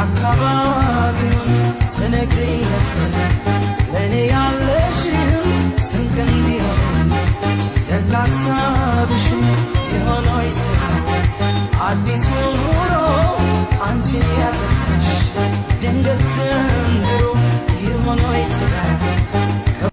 አካባቢውን ትነግሪኝ ነበር ለእኔ ያለሽን ስንቅ እንዲሆን ደግ ሀሳብሽን የሆነው ይስራ አዲሱ